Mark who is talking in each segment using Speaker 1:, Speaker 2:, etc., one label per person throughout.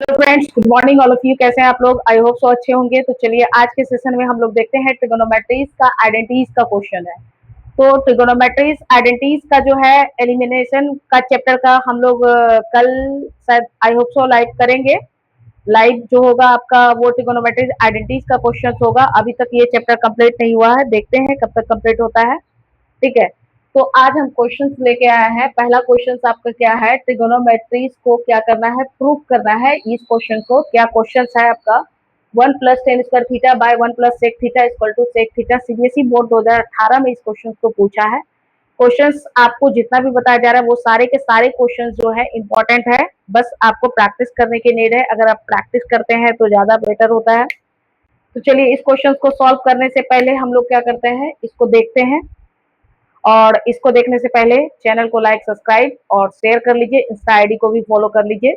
Speaker 1: Hello friends, good morning all of you. कैसे हैं आप लोग? आई होप सो अच्छे होंगे। तो चलिए आज के सेशन में हम लोग देखते हैं ट्रिगोनोमेट्रीज का आइडेंटिटीज का क्वेश्चन है। तो ट्रिगोनोमेट्रीज आइडेंटिटीज का जो है एलिमिनेशन का चैप्टर का हम लोग कल शायद आई होप सो लाइव करेंगे। लाइव जो होगा आपका वो ट्रिगोनोमेट्रीज आइडेंटिटीज का क्वेश्चन होगा। अभी तक ये चैप्टर कंप्लीट नहीं हुआ है, देखते हैं कब तक कंप्लीट होता है। ठीक है, तो आज हम क्वेश्चंस लेके आए हैं। पहला क्वेश्चन आपका क्या है, ट्रिगोनोमेट्रीज को क्या करना है, प्रूव करना है। इस क्वेश्चन को क्या क्वेश्चन है आपका, 1 + tan² theta by 1 + sec theta equal to sec theta. CBSE board 2018 में इस क्वेश्चन को पूछा है। क्वेश्चंस आपको जितना भी बताया जा रहा है वो सारे के सारे क्वेश्चंस जो है इंपॉर्टेंट है, बस आपको प्रैक्टिस करने की नीड है। अगर आप प्रैक्टिस करते हैं तो ज्यादा बेटर होता है। तो चलिए इस क्वेश्चन को सॉल्व करने से पहले हम लोग क्या करते हैं, इसको देखते हैं। और इसको देखने से पहले चैनल को लाइक, सब्सक्राइब और शेयर कर लीजिए। इंस्टा आईडी को भी फॉलो कर लीजिए।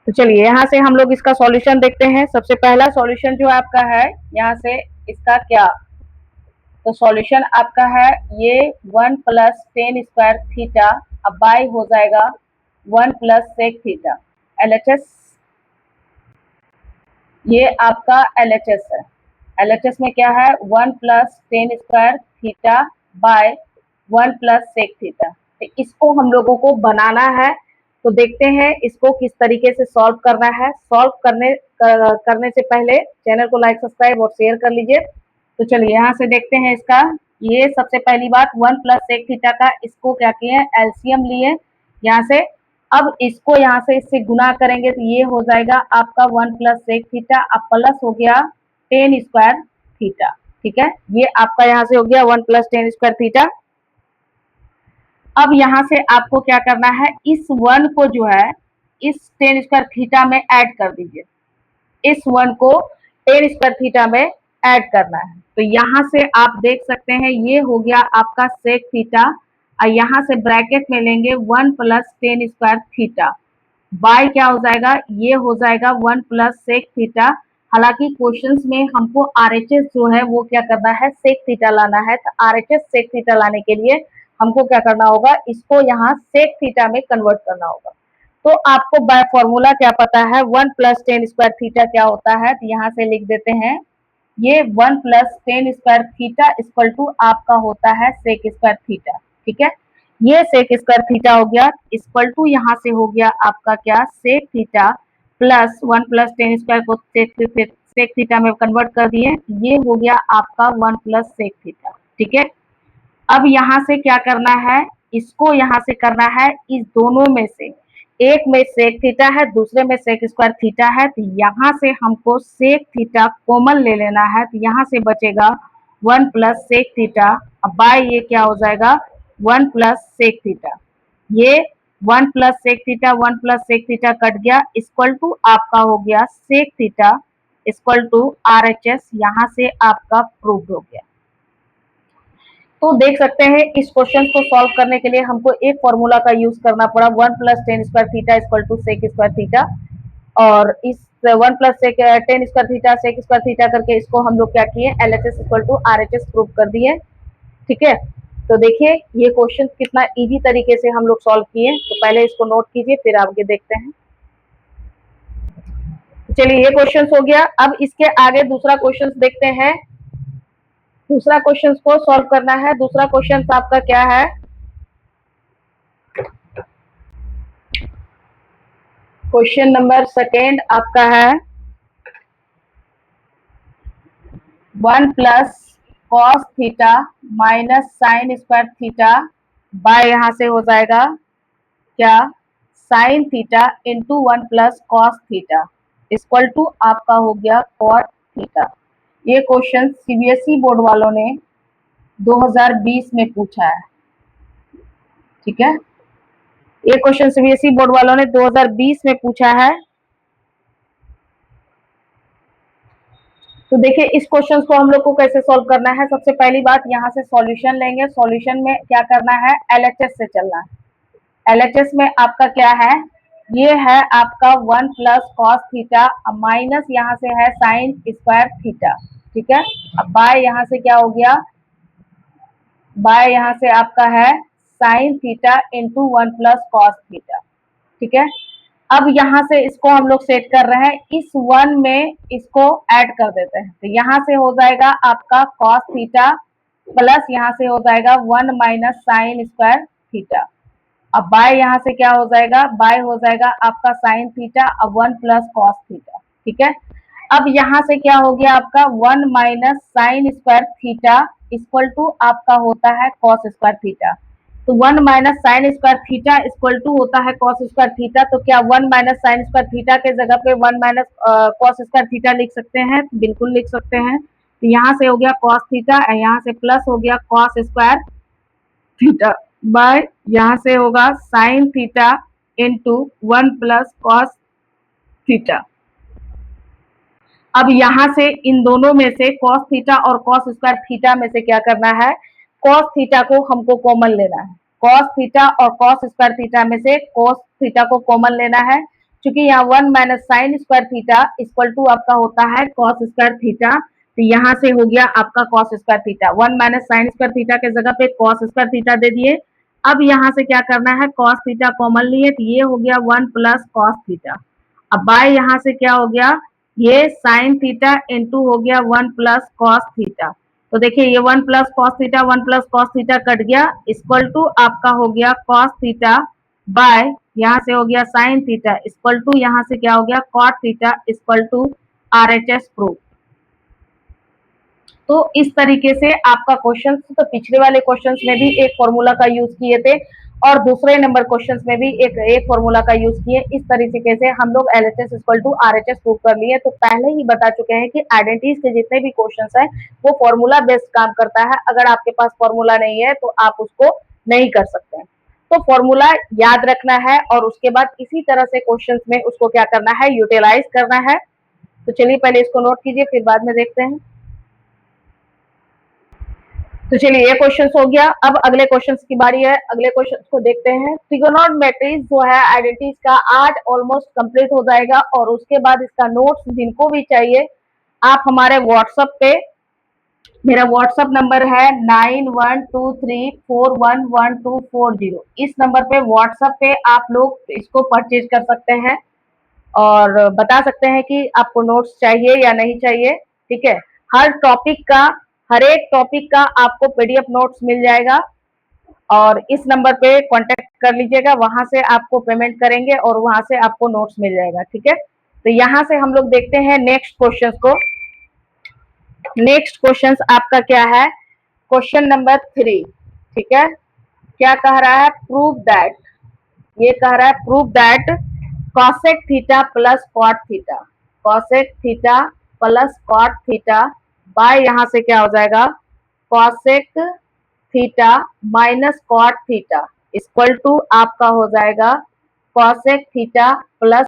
Speaker 1: तो चलिए यहाँ से हम लोग इसका सॉल्यूशन देखते हैं। सबसे पहला सॉल्यूशन जो आपका है यहाँ से इसका क्या, तो सॉल्यूशन आपका है ये 1 + tan² थीटा अब बाय हो जाएगा 1 + sec थीटा। एलएचएस ये आपका एलएचएस है। एलएचएस में क्या है, 1 + tan² theta by 1 + sec theta. तो इसको हम लोगों को बनाना है। तो देखते हैं इसको किस तरीके से सॉल्व करना है। सॉल्व करने से पहले चैनल को लाइक, सब्सक्राइब और शेयर कर लीजिए। तो चलिए यहाँ से देखते हैं इसका। ये सबसे पहली बात 1 + sec थीटा का इसको क्या किए, एलसीएम लिए यहाँ से। अब इसको यहाँ से इससे गुना करेंगे तो ये हो जाएगा आपका 1 + sec थीटा अब प्लस हो गया tan² थीटा। ठीक है, ये आपका यहाँ से हो गया 1 + tan² थीटा। अब यहाँ से आपको क्या करना है, इस 1 को जो है इस tan² थीटा में ऐड कर दीजिए। इस 1 को tan² थीटा में ऐड करना है। तो यहाँ से आप देख सकते हैं ये हो गया आपका sec थीटा और यहाँ से ब्रैकेट में लेंगे 1 + tan² थीटा बाय क्या हो जाएगा, ये हो जाएगा 1 + sec थीटा। हालांकि क्वेश्चंस में हमको आरएचएस जो है वो क्या करना है, sec थीटा लाना है। तो आरएचएस sec थीटा लाने के लिए हमको क्या करना होगा, इसको यहाँ sec थीटा में कन्वर्ट करना होगा। तो आपको बाय फॉर्मूला क्या पता है, 1 + tan² थीटा क्या होता है, तो यहाँ से लिख देते हैं ये 1 + tan² थीटा इक्वल टू आपका होता है sec² थीटा। ठीक है, ये sec² थीटा हो गया इक्वल टू यहाँ से हो गया आपका क्या, sec थीटा प्लस 1 + tan² को sec थीटा में कन्वर्ट कर दिए, ये हो गया आपका 1 + sec थीटा। ठीक है, अब यहाँ से क्या करना है, इसको यहाँ से करना है इस दोनों में से, एक में sec थीटा है दूसरे में sec² थीटा है। तो यहाँ से हमको sec थीटा कॉमन ले लेना है। तो यहाँ से बचेगा 1 + sec थीटा अब बाय ये क्या हो जाएगा 1 + sec थीटा। ये 1 + sec theta 1 + sec theta cut गया इक्वल टू आपका हो गया sec theta equal to RHS. यहाँ से आपका प्रूव हो गया। तो देख सकते हैं इस क्वेश्चन को सॉल्व करने के लिए हमको एक फॉर्मूला का यूज करना पड़ा, 1 + tan² theta equal to sec² theta. और इस 1 + tan² थीटा sec² थीटा करके इसको हम लोग क्या किए, LHS equal to RHS prove कर दिए। ठीक है, तो देखिए ये क्वेश्चन कितना इजी तरीके से हम लोग सॉल्व किए। तो पहले इसको नोट कीजिए फिर आगे देखते हैं। चलिए ये क्वेश्चन हो गया। अब इसके आगे दूसरा क्वेश्चन देखते हैं। दूसरा क्वेश्चन को सॉल्व करना है। दूसरा क्वेश्चन आपका क्या है, क्वेश्चन नंबर सेकेंड आपका है 1 + cos theta minus sin² theta by यहाँ से हो जाएगा क्या, sin theta into 1 + cos theta equal to आपका हो गया cot थीटा। ये क्वेश्चन सीबीएसई बोर्ड वालों ने 2020 में पूछा है। ठीक है, ये क्वेश्चन सीबीएसई बोर्ड वालों ने 2020 में पूछा है। तो देखिए इस क्वेश्चन को हम लोग को कैसे सॉल्व करना है। सबसे पहली बात यहाँ से सॉल्यूशन लेंगे। सॉल्यूशन में क्या करना है, एलएचएस से चलना है। एलएचएस में आपका क्या है, ये है आपका 1 + cos थीटा माइनस यहाँ से है sin² थीटा। ठीक है, अब बाय यहाँ से क्या हो गया, बाय यहाँ से आपका है sin theta into 1 + cos theta. ठीक है, अब यहाँ से इसको हम लोग सेट कर रहे हैं, इस 1 में इसको ऐड कर देते हैं, तो यहाँ से हो जाएगा आपका कॉस थीटा प्लस यहाँ से हो जाएगा 1 माइनस साइन स्क्वायर थीटा। अब बाय यहाँ से क्या हो जाएगा, बाय हो जाएगा आपका साइन थीटा, अब 1 प्लस कॉस थीटा। ठीक है, अब यहाँ से क्या हो गया आपका 1 minus sine square theta equal to आपका होता है कॉस स्क्वायर थीटा। तो 1 minus sine square theta equal to होता है कॉस स्क्वायर थीटा, तो क्या 1 माइनस साइन स्क्वायर थीटा के जगह पे 1 माइनस कॉस स्क्वायर थीटा लिख सकते हैं? बिल्कुल लिख सकते हैं। तो यहाँ से हो गया कॉस थीटा, यहाँ से प्लस हो गया कॉस स्क्वायर थीटा बाय यहाँ से होगा sine theta into 1 plus cos theta. अब यहाँ से इन दोनों में से कॉस थीटा और कॉस स्क्वायर थीटा में से क्या करना है, कॉस थीटा को हमको कॉमन लेना है। कॉस थीटा और कॉस स्क्वायर थीटा में से कॉस थीटा को कॉमन लेना है, क्योंकि यहाँ 1 minus sine square theta equal to आपका होता है कॉस स्क्वायर थीटा। तो यहाँ से हो गया आपका cos square theta, 1 minus sine square theta के जगह पे कॉस स्क्वायर थीटा दे दिए। अब यहाँ से क्या करना है, कॉस थीटा कॉमन लिए, तो ये हो गया 1 प्लस कॉस थीटा। अब बाय यहाँ से क्या हो गया, ये साइन थीटा इंटू हो गया 1 प्लस कॉस थीटा। तो देखिए ये 1 plus cos theta 1 plus cos theta cut गया, इक्वल टू आपका हो गया कॉस थीटा बाय यहाँ से हो गया साइन थीटा इक्वल टू यहाँ से क्या हो गया cot theta equal to RHS proof. तो इस तरीके से आपका क्वेश्चन, तो पिछले वाले क्वेश्चंस में भी एक फॉर्मूला का यूज किए थे और दूसरे नंबर क्वेश्चंस में भी एक फॉर्मूला का यूज किए। इस तरीके से हम लोग LHS equal to RHS prove कर लिए। तो पहले ही बता चुके हैं कि आइडेंटिटीज के जितने भी क्वेश्चंस हैं वो फॉर्मूला बेस्ड काम करता है। अगर आपके पास फॉर्मूला नहीं है तो आप उसको नहीं कर सकते हैं। तो फॉर्मूला याद रखना है और उसके बाद इसी तरह से क्वेश्चंस में उसको क्या करना है, यूटिलाइज करना है। तो चलिए पहले इसको नोट कीजिए, फिर बाद में देखते हैं। तो चलिए ये क्वेश्चन हो गया। अब अगले क्वेश्चन की बारी है, अगले क्वेश्चन को देखते हैं। ट्रिगोनोमेट्री जो है आइडेंटिटीज का आज ऑलमोस्ट कंप्लीट हो जाएगा और उसके बाद इसका नोट्स जिनको भी चाहिए आप हमारे व्हाट्सएप पे, मेरा व्हाट्सएप नंबर है 9123411240। इस नंबर पे व्हाट्सएप पे आप लोग इसको परचेज कर सकते हैं और बता सकते हैं कि आपको नोट्स चाहिए या नहीं चाहिए। ठीक है, हर एक टॉपिक का आपको PDF नोट्स मिल जाएगा और इस नंबर पे कांटेक्ट कर लीजिएगा, वहां से आपको पेमेंट करेंगे और वहां से आपको नोट्स मिल जाएगा। ठीक है, तो यहाँ से हम लोग देखते हैं नेक्स्ट क्वेश्चन को। नेक्स्ट क्वेश्चन आपका क्या है, क्वेश्चन नंबर 3। ठीक है, क्या कह रहा है, प्रूव दैट, ये कह रहा है prove that cosec theta plus cot theta, cosec theta plus cot theta by यहाँ से क्या हो जाएगा cosec theta minus cot theta equal to आपका हो जाएगा cosec theta plus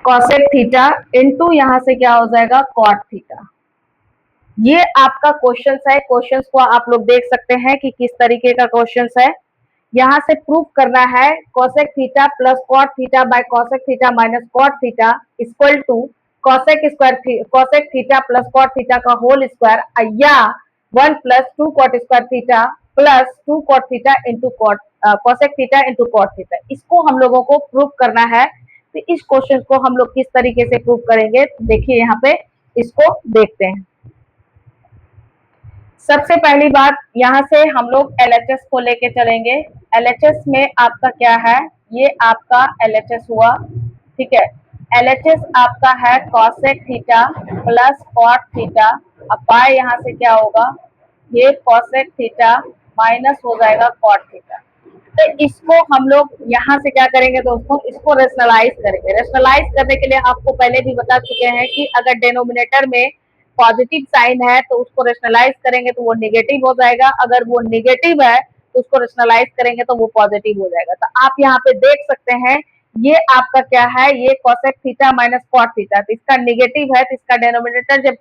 Speaker 1: cosec theta into यहाँ से क्या हो जाएगा कॉट थीटा। ये आपका क्वेश्चन है, क्वेश्चन को आप लोग देख सकते हैं कि किस तरीके का क्वेश्चन है। यहाँ से प्रूफ करना है cosec theta plus cot theta by cosec theta minus cot theta equal to cosec theta plus cot theta का होल स्क्वायर या 1 plus 2 cot square theta plus 2 cot theta into cosec theta into cot theta. इसको हम लोगों को proof करना है। तो इस क्वेश्चन को हम लोग किस तरीके से प्रूफ करेंगे, देखिए यहाँ पे इसको देखते हैं। सबसे पहली बात, यहाँ से हम लोग LHS को लेके चलेंगे। LHS में आपका क्या है, ये आपका LHS हुआ। ठीक है, LHS आपका है cosec theta plus cot theta. अब बाय यहाँ से क्या होगा, ये कॉसेक थीटा माइनस हो जाएगा कॉट थीटा। तो इसको हम लोग यहाँ से क्या करेंगे दोस्तों, इसको रेशनलाइज करेंगे। रेशनलाइज करने के लिए आपको पहले भी बता चुके हैं कि अगर डिनोमिनेटर में पॉजिटिव साइन है तो उसको रेशनलाइज करेंगे तो वो नेगेटिव हो जाएगा, अगर वो नेगेटिव है तो उसको रेशनलाइज करेंगे तो वो पॉजिटिव हो जाएगा। तो आप यहाँ पे देख सकते हैं ये आपका क्या है, ये cosec theta minus cot theta, तो इसका नेगेटिव है तो इसका डिनोमिनेटर जब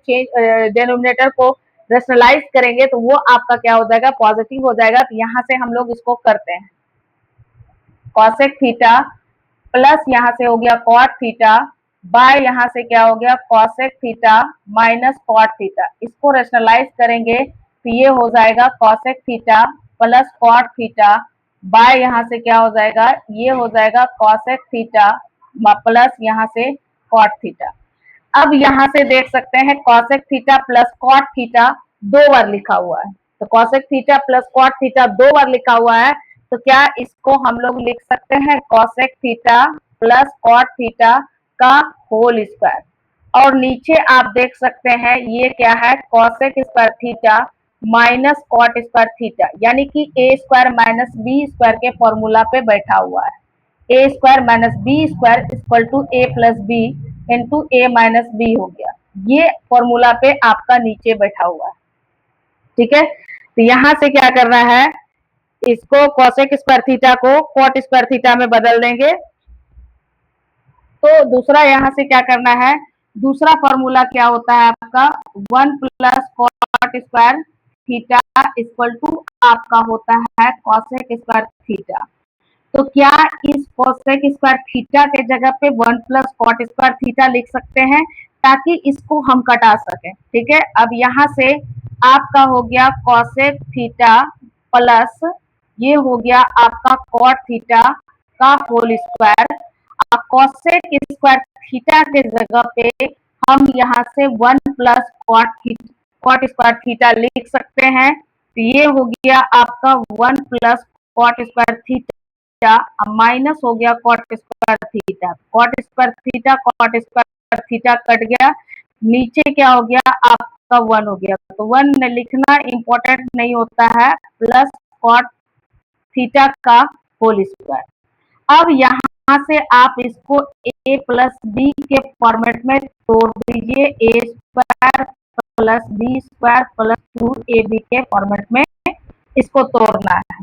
Speaker 1: डिनोमिनेटर को रेशनलाइज करेंगे तो वो आपका क्या हो जाएगा, पॉजिटिव हो जाएगा। तो यहाँ से हम लोग इसको करते हैं, कॉसेक थीटा प्लस यहाँ से हो गया कॉट थीटा बाय यहाँ से क्या हो गया cosec theta minus cot theta. इसको रेशनलाइज करेंगे तो ये हो जाएगा cosec theta plus cot theta by यहाँ से क्या हो जाएगा, ये हो जाएगा कॉसेक थीटा प्लस यहाँ से कॉट थीटा। अब यहाँ से देख सकते हैं cosec theta plus cot theta 2 बार लिखा हुआ है, तो cosec theta plus cot theta 2 बार लिखा हुआ है, तो क्या इसको हम लोग लिख सकते हैं cosec theta plus cot theta का होल स्क्वायर। और नीचे आप देख सकते हैं ये क्या है cosec square theta minus cot square theta, यानी कि a square minus b square के फॉर्मूला पे बैठा हुआ है। A square minus b square equal to a plus b into a minus b हो गया, ये फॉर्मूला पे आपका नीचे बैठा हुआ है। ठीक है, तो यहां से क्या करना है, इसको कॉसेक स्क्वायर थीटा को कॉट स्क्वायर थीटा में बदल देंगे। तो दूसरा यहाँ से क्या करना है, दूसरा फॉर्मूला क्या होता है आपका 1 plus cot square theta equal to आपका होता है कॉसेक स्क्वायर थीटा। तो क्या इस कॉसेक स्क्वायर थीटा के जगह पे 1 प्लस कॉट स्क्वायर थीटा लिख सकते हैं ताकि इसको हम कटा सकें। ठीक है, अब यहाँ से आपका हो गया कॉसेक थीटा प्लस ये हो गया आपका कॉट थीटा का whole square. Cosec square theta के जगह पे हम यहाँ से 1 प्लस कॉट स्क्वायर थीटा लिख सकते हैं, तो ये हो गया आपका 1 plus cot square theta minus हो गया cot square theta. Cot square theta cut गया, नीचे क्या हो गया आपका 1 हो गया, तो 1 लिखना इंपॉर्टेंट नहीं होता है, प्लस कॉट थीटा का होल स्क्वायर। अब यहाँ से आप इसको a प्लस बी के फॉर्मेट में तोड़ दीजिए, a square plus b square plus 2ab के फॉर्मेट में इसको तोड़ना है।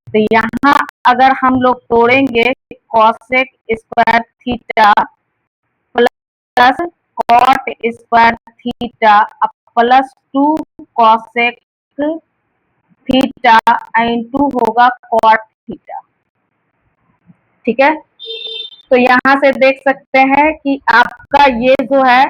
Speaker 1: तो यहाँ अगर हम लोग तोड़ेंगे cosec square theta plus cot square theta plus 2 cosec theta into होगा कॉट थीटा। ठीक है, तो यहाँ से देख सकते हैं कि आपका ये जो है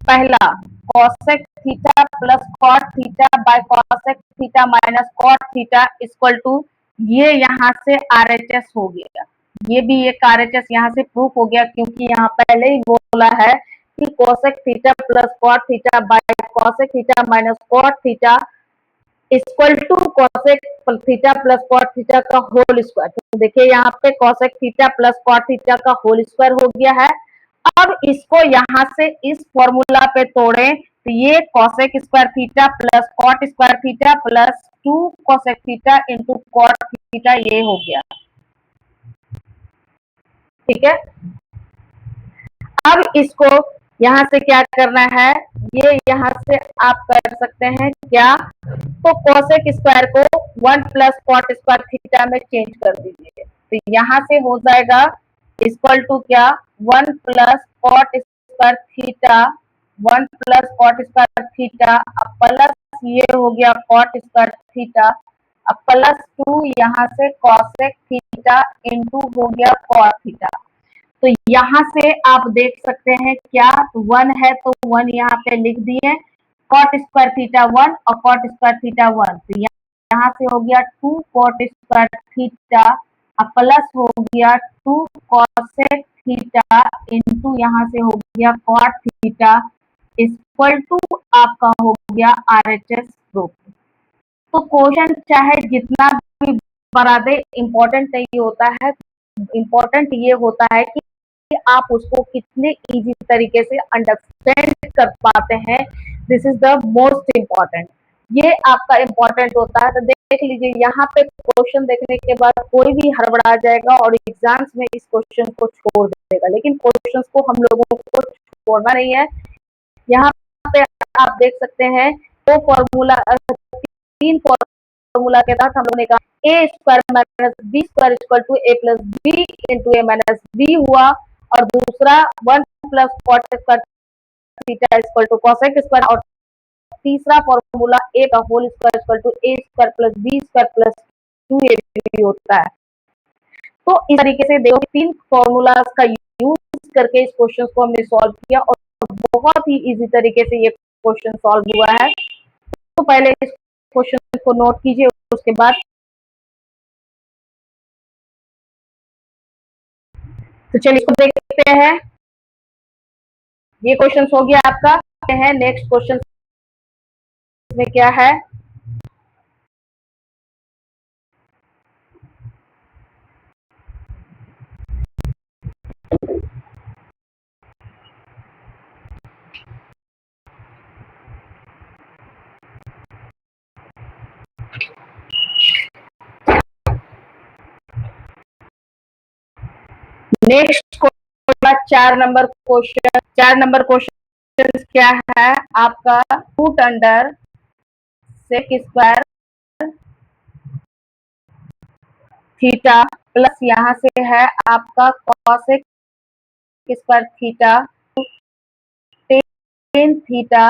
Speaker 1: पहला cosec theta plus cot theta by cosec theta minus cot theta equal to ये यहाँ से आरएचएस हो गया। ये भी एक आरएचएस यहाँ से प्रूफ हो गया, क्योंकि यहाँ पहले ही बोला है कि cosec theta plus cot theta by cosec theta minus cot theta equal to cosec theta plus cot theta का होल स्क्वायर। तो देखिए यहाँ पे cosec theta plus cot theta का होल स्क्वायर हो गया है। अब इसको यहाँ से इस फॉर्मूला पे तोड़ें तो ये cosec square theta plus cot square theta plus 2 cosec theta into cot theta ये हो गया। ठीक है, अब इसको यहाँ से क्या करना है, ये यहाँ से आप कर सकते हैं क्या, तो कॉसेक स्क्वायर को 1 प्लस कॉट स्क्वायर थीटा में चेंज कर दीजिए, तो यहाँ से हो जाएगा इक्वल टू क्या 1 plus cot square theta 1 plus cot square theta plus ये हो गया कॉट स्क्वायर थीटा प्लस 2 यहाँ से कॉसेक थीटा इंटू हो गया कॉट थीटा। तो यहाँ से आप देख सकते हैं क्या 1 है तो 1 यहाँ पे लिख दिए, कॉट स्क्वायर थीटा 1 और कॉट स्क्वायर थीटा 1, तो यहाँ से हो गया 2 कॉट स्क्वायर थीटा प्लस हो गया 2 कॉसेक थीटा इंटू यहाँ से हो गया कॉट थीटा इक्वल टू आपका हो गया आरएचएस प्रूफ। तो क्वेश्चन चाहे जितना भी बड़ा दे इम्पोर्टेंट नहीं होता है, इम्पोर्टेंट ये होता है कि आप उसको कितने इजी तरीके से अंडरस्टैंड कर पाते हैं, this is the most important, ये आपका इम्पोर्टेंट होता है। तो देख लीजिए यहाँ पे क्वेश्चन देखने के बाद कोई भी हड़बड़ा जाएगा और एग्जाम्स में इस क्वेश्चन को छोड़ देगा, लेकिन क्वेश्चन को हम लोगों को छोड़ना नहीं है। यहाँ पे आप देख सकते हैं दो फॉर्मूला 3 फॉर्मूला के साथ हम लोगों ने कहा a square minus b square equal to a plus b into a minus b हुआ, और दूसरा 1 plus cot square theta equal to cosec square, और तीसरा फॉर्मूला ए का whole square equal to a square plus b square plus 2ab होता है। तो इस तरीके से देखो 3 फॉर्मूलाज का यूज करके इस क्वेश्चन को हमने सॉल्व किया और बहुत ही इजी तरीके से ये क्वेश्चन सॉल्व हुआ है। तो पहले इस क्वेश्चन को नोट कीजिए, उसके बाद तो चलिए इसको देखते हैं। ये क्वेश्चन हो गया आपका। है नेक्स्ट क्वेश्चन में क्या है। नेक्स्ट क्वेश्चन 4 नंबर क्वेश्चन क्या है आपका, root under sec square theta plus यहाँ से है आपका cosec square theta tan theta